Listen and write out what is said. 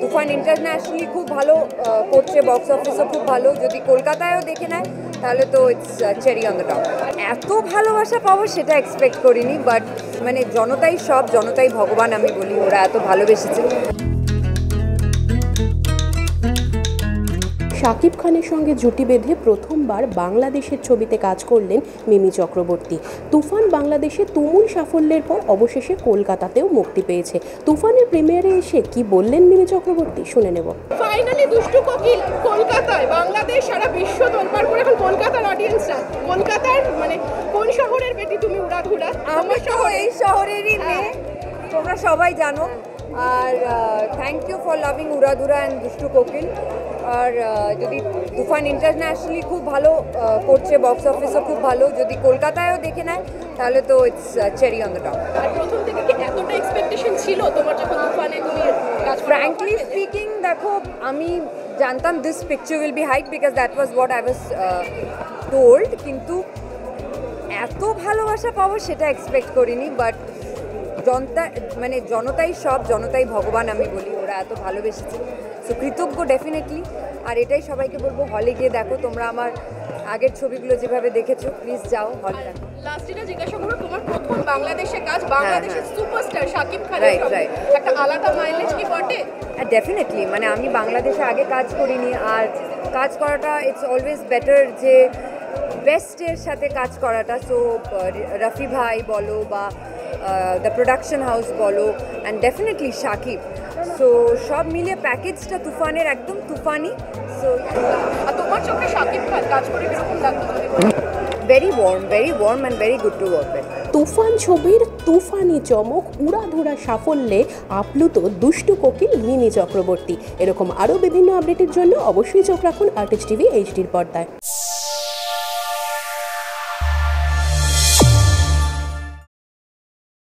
তুফান internationally খুব ভালো করছে, বক্স অফিসও খুব ভালো। যদি কলকাতায়ও দেখে নেয় তাহলে তো it's cherry on the top. এত ভালোবাসা পাবো সেটা এক্সপেক্ট করিনি, বাট মানে জনতাই সব, জনতাই ভগবান আমি বলি, ওরা এত ভালোবেসেছে। শাকিব খানের সঙ্গে জুটি বেঁধে প্রথমবার বাংলাদেশের ছবিতে কাজ করলেন মিমি চক্রবর্তী। তুফান বাংলাদেশে তুমুল সাফল্যের পর অবশেষে কলকাতাতেও মুক্তি পেয়েছে। তুফানের প্রিমিয়ারে এসে কি বললেন মিমি চক্রবর্তী, শুনে নেব। ফাইনালি দুষ্টু কোকিল কলকাতায়, বাংলাদেশ সারা বিশ্ব তোলপাড় করে এখন কলকাতার অডিয়েন্সরা। কলকাতার মানে কোন শহরের বেটি তুমি? উড়াধুরা। আমার শহর, এই শহরেরই মেয়ে, তোমরা সবাই জানো। আর thank you for loving Uradhura and Dushtu Kokil. আর যদি তুফান ইন্টারন্যাশনালি খুব ভালো করছে, বক্স অফিসও খুব ভালো। যদি কলকাতায়ও দেখে নেয় তাহলে তো it's cherry on the top. আর প্রথম থেকে কি এতটা এক্সপেকটেশন ছিল তোমার যখন তুফানে তুমি কাজ? ফ্র্যাঙ্কলি স্পিকিং, দেখো আমি জানতাম this picture will be height because that was what I was told, কিন্তু এত ভালোবাসা পাবো সেটা এক্সপেক্ট করিনি। বাট মানে জনতাই সব, জনতাই ভগবান আমি বলি, ওরা এত ভালোবেসেছে। সো কৃতজ্ঞ ডেফিনেটলি। আর এটাই সবাইকে বলবো, হলে গিয়ে দেখো। তোমরা আমার আগের ছবিগুলো যেভাবে দেখেছো, প্লিজ যাও হলে। লাস্ট যেটা জিজ্ঞাসা করবো, তোমার প্রথম বাংলাদেশে কাজ, বাংলাদেশের সুপারস্টার শাকিব খান, একটা আলাদা মাইলেজ কি বটে? ডেফিনেটলি, মানে আমি বাংলাদেশে আগে কাজ করিনি, আর কাজ করাটা ইটস অলওয়েজ বেটার যে বেস্টের সাথে কাজ করাটা। সো রফি ভাই বলো বা দ্য প্রোডাকশন হাউস বলো, অ্যান্ড ডেফিনেটলি শাকিব। সো সব মিলিয়ে প্যাকেজটা তুফানের একদম তুফানি। সো তোমার চোখে শাকিব খান কাজ করে কিরকম লাগতো? Very warm and very good to work with. Toofan ছবির তুফানি চমক, উড়াধুরা সাফল্যে আপ্লুত দুষ্টু কোকিল মিমি চক্রবর্তী। এরকম আরও বিভিন্ন আপডেটের জন্য অবশ্যই চোখ রাখুন আর্টিস্ট টিভি এইচডির পর্দায়।